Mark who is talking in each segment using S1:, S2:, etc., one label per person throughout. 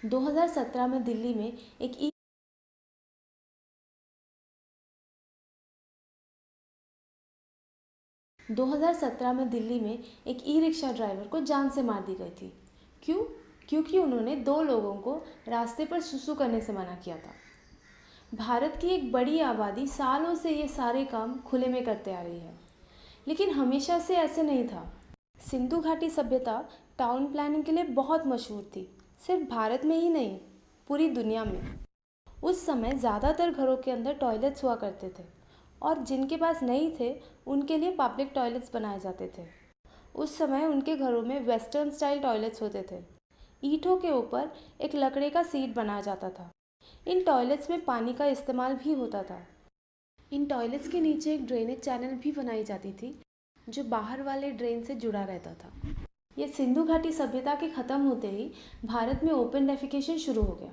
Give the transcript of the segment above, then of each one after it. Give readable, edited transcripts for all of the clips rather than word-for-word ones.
S1: 2017 में दिल्ली में एक ई 2017 में दिल्ली में एक ई रिक्शा ड्राइवर को जान से मार दी गई थी। क्यों? क्योंकि उन्होंने दो लोगों को रास्ते पर सुसु करने से मना किया था। भारत की एक बड़ी आबादी सालों से ये सारे काम खुले में करते आ रही है, लेकिन हमेशा से ऐसे नहीं था। सिंधु घाटी सभ्यता टाउन प्लानिंग के लिए बहुत मशहूर थी, सिर्फ भारत में ही नहीं, पूरी दुनिया में। उस समय ज़्यादातर घरों के अंदर टॉयलेट्स हुआ करते थे और जिनके पास नहीं थे उनके लिए पब्लिक टॉयलेट्स बनाए जाते थे। उस समय उनके घरों में वेस्टर्न स्टाइल टॉयलेट्स होते थे। ईंटों के ऊपर एक लकड़े का सीट बनाया जाता था। इन टॉयलेट्स में पानी का इस्तेमाल भी होता था। इन टॉयलेट्स के नीचे एक ड्रेनेज चैनल भी बनाई जाती थी जो बाहर वाले ड्रेन से जुड़ा रहता था। ये सिंधु घाटी सभ्यता के ख़त्म होते ही भारत में ओपन डेफिकेशन शुरू हो गया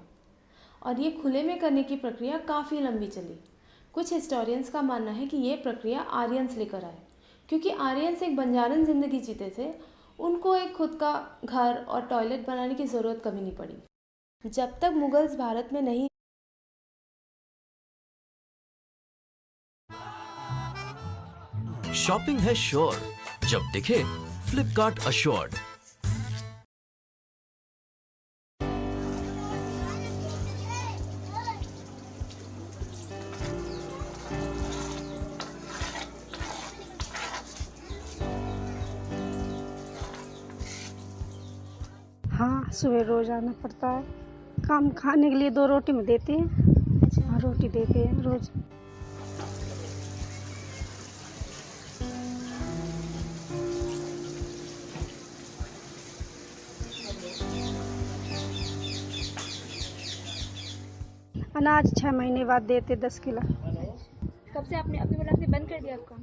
S1: और ये खुले में करने की प्रक्रिया काफ़ी लंबी चली। कुछ हिस्टोरियंस का मानना है कि ये प्रक्रिया आर्यंस लेकर आए, क्योंकि आर्यंस एक बंजारन ज़िंदगी जीते थे। उनको एक खुद का घर और टॉयलेट बनाने की ज़रूरत कभी नहीं पड़ी। जब तक मुगल्स भारत में नहीं
S2: शॉपिंग है श्योर, जब दिखे फ्लिपकार्ट अश्योर्ड।
S3: हाँ, सुबह रोज आना पड़ता है। काम खाने के लिए 2 रोटी में देते हैं। हाँ, रोटी देते हैं रोज। अनाज 6 महीने बाद देते 10 किलो।
S4: कब से आपने अभी बोला आपने बंद कर दिया आपका?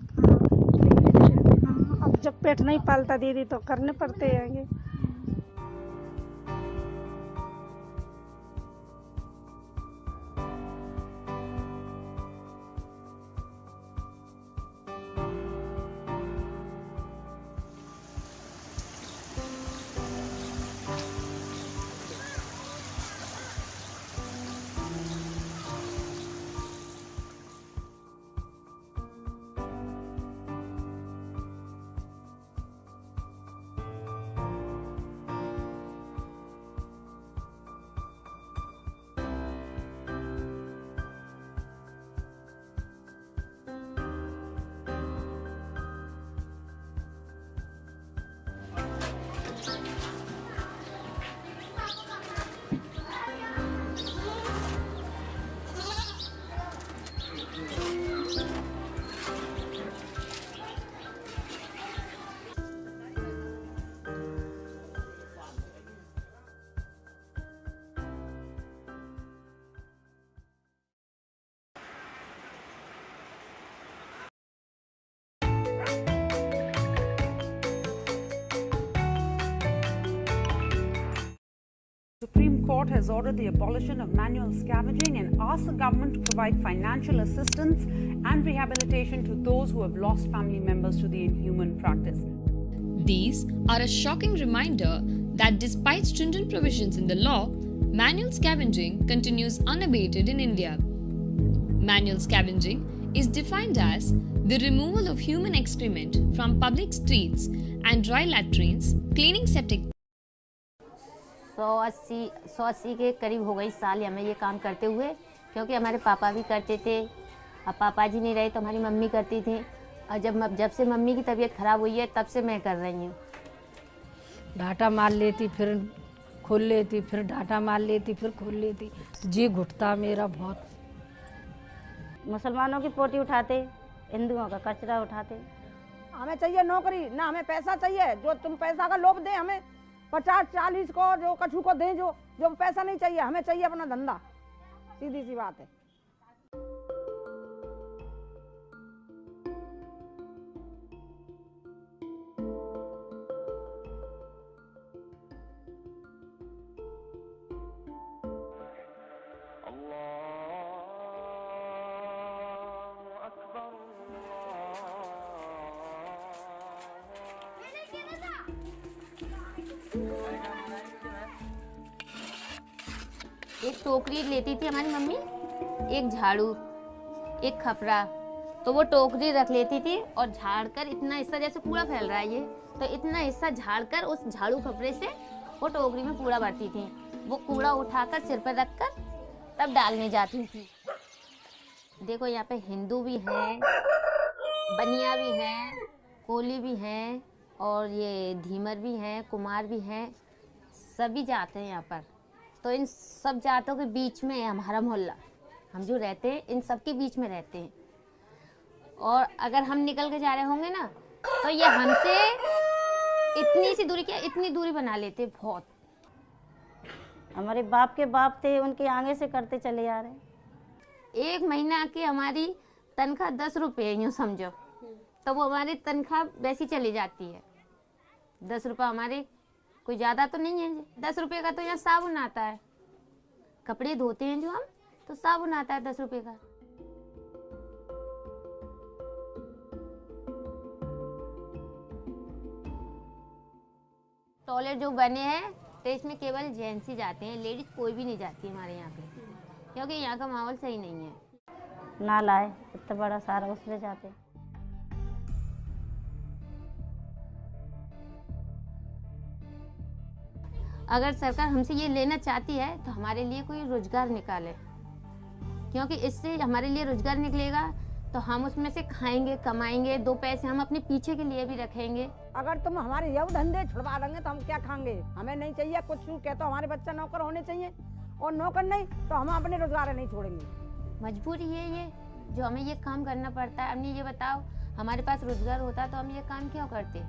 S3: हाँ, अब जब पेट नहीं पालता दीदी तो करने पड़ते हैं।
S5: Supreme Court has ordered the abolition of manual scavenging and asked the government to provide financial assistance and rehabilitation to those who have lost family members to the inhuman practice.
S6: These are a shocking reminder that despite stringent provisions in the law, manual scavenging continues unabated in India. Manual scavenging is defined as the removal of human excrement from public streets and dry latrines, cleaning septic
S7: 180 के करीब हो गई साल हमें ये काम करते हुए, क्योंकि हमारे पापा भी करते थे। अब पापा जी नहीं रहे तो हमारी मम्मी करती थी, और जब से मम्मी की तबीयत खराब हुई है तब से मैं कर रही हूँ।
S3: डाटा मार लेती, फिर खोल लेती, फिर डाटा मार लेती, फिर खोल लेती। जी घुटता मेरा बहुत।
S7: मुसलमानों की पोटी उठाते, हिंदुओं का कचरा उठाते।
S8: हमें चाहिए नौकरी, ना हमें पैसा चाहिए। जो तुम पैसा का लोभ दें हमें, 50-40 को जो कछु को दें, जो पैसा नहीं चाहिए, हमें चाहिए अपना धंधा। सीधी सी बात है।
S7: एक टोकरी लेती थी हमारी मम्मी, एक झाड़ू, एक खपरा, तो वो टोकरी रख लेती थी और झाड़कर इतना हिस्सा, जैसे कूड़ा फैल रहा है ये, तो इतना हिस्सा झाड़कर उस झाड़ू खपरे से वो टोकरी में कूड़ा भरती थी। वो कूड़ा उठाकर सिर पर रखकर तब डालने जाती थी। देखो यहाँ पे हिंदू भी हैं, बनिया भी हैं, कोली भी हैं और ये धीमर भी हैं, कुमार भी हैं, सभी जात हैं यहाँ पर। तो इन सब जातों के बीच में हमारा मोहल्ला, हम जो रहते हैं इन सब के बीच में रहते हैं। और अगर हम निकल के जा रहे होंगे ना तो ये हमसे इतनी सी दूरी, क्या इतनी दूरी बना लेते बहुत।
S9: हमारे बाप के बाप थे, उनके आगे से करते चले आ रहे।
S7: एक महीना की हमारी तनख्वाह 10 रुपये यूँ समझो, तो वो हमारी तनख्वाह वैसी चली जाती है। 10 रुपये हमारे कोई ज़्यादा तो नहीं है। 10 रुपये का तो यहाँ साबुन आता है, कपड़े धोते हैं जो हम, तो साबुन आता है 10 रुपये का। टॉयलेट जो बने हैं तो इसमें केवल जेंट्स ही जाते हैं, लेडीज कोई भी नहीं जाती हमारे यहाँ पे, क्योंकि यहाँ का माहौल सही नहीं है।
S9: नाला है इतना बड़ा सारा, उसमें जाते।
S7: अगर सरकार हमसे ये लेना चाहती है तो हमारे लिए कोई रोजगार निकाले, क्योंकि इससे हमारे लिए रोजगार निकलेगा तो हम उसमें से खाएंगे, कमाएंगे, 2 पैसे हम अपने पीछे के लिए भी रखेंगे।
S8: अगर तुम हमारे ये धंधे छुड़वा देंगे तो हम क्या खाएंगे? हमें नहीं चाहिए कुछ, क्या तो हमारे बच्चे नौकर होने चाहिए, और नौकर नहीं तो हम अपने रोजगार नहीं छोड़ेंगे।
S7: मजबूरी है ये जो हमें ये काम करना पड़ता है। हमने ये बताओ, हमारे पास रोजगार होता तो हम ये काम क्यों करते?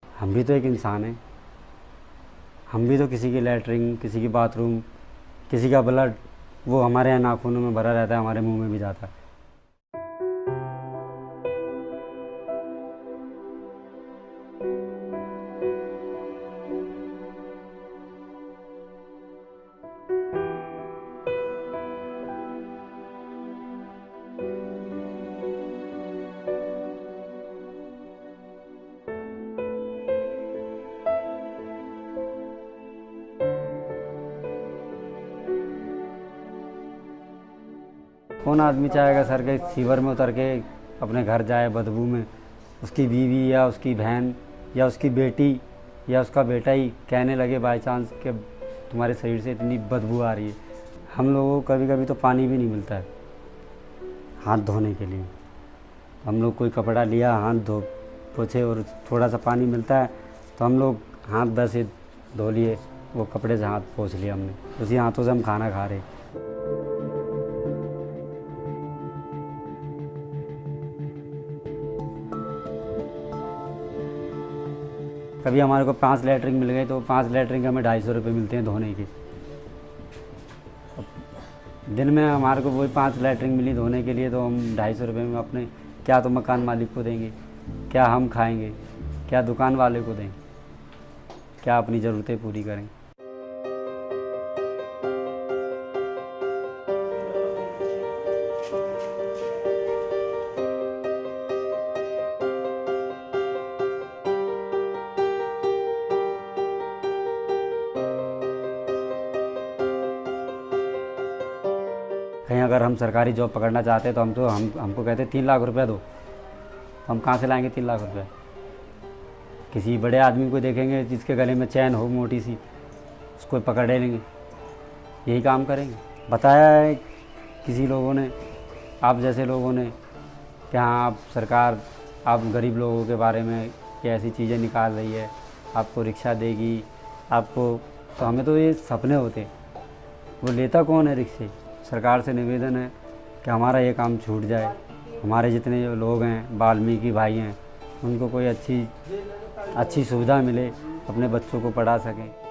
S10: हम भी तो एक इंसान हैं, हम भी तो किसी की लैट्रिन, किसी की बाथरूम, किसी का ब्लड, वो हमारे यहाँ नाखूनों में भरा रहता है, हमारे मुंह में भी जाता है। कौन आदमी चाहेगा सर के सीवर में उतर के अपने घर जाए बदबू में, उसकी बीवी या उसकी बहन या उसकी बेटी या उसका बेटा ही कहने लगे बाई चांस कि तुम्हारे शरीर से इतनी बदबू आ रही है। हम लोगों को कभी कभी तो पानी भी नहीं मिलता है हाथ धोने के लिए। हम लोग कोई कपड़ा लिया, हाथ धो पोछे और थोड़ा सा पानी मिलता है तो हम लोग हाथ बस से धो लिए, वो कपड़े से हाथ पोंछ लिया हमने, उसी हाथों से हम खाना खा रहे। कभी हमारे को 5 लैट्रिन मिल गए तो 5 लैट्रिन के हमें 250 रुपये मिलते हैं धोने के। दिन में हमारे को वही 5 लैट्रिन मिली धोने के लिए, तो हम 250 रुपये में अपने क्या तो मकान मालिक को देंगे, क्या हम खाएंगे, क्या दुकान वाले को दें, क्या अपनी ज़रूरतें पूरी करें। कहीं अगर हम सरकारी जॉब पकड़ना चाहते हैं तो हमको कहते 3 लाख रुपया दो, तो हम कहाँ से लाएंगे 3 लाख रुपया? किसी बड़े आदमी को देखेंगे जिसके गले में चैन हो मोटी सी, उसको पकड़ लेंगे, यही काम करेंगे। बताया है किसी लोगों ने, आप जैसे लोगों ने, कि हाँ आप सरकार आप गरीब लोगों के बारे में कि ऐसी चीज़ें निकाल रही है, आपको रिक्शा देगी आपको, तो हमें तो ये सपने होते, वो लेता कौन है रिक्शे? सरकार से निवेदन है कि हमारा ये काम छूट जाए, हमारे जितने जो लोग हैं वाल्मीकि भाई हैं उनको कोई अच्छी सुविधा मिले, अपने बच्चों को पढ़ा सकें।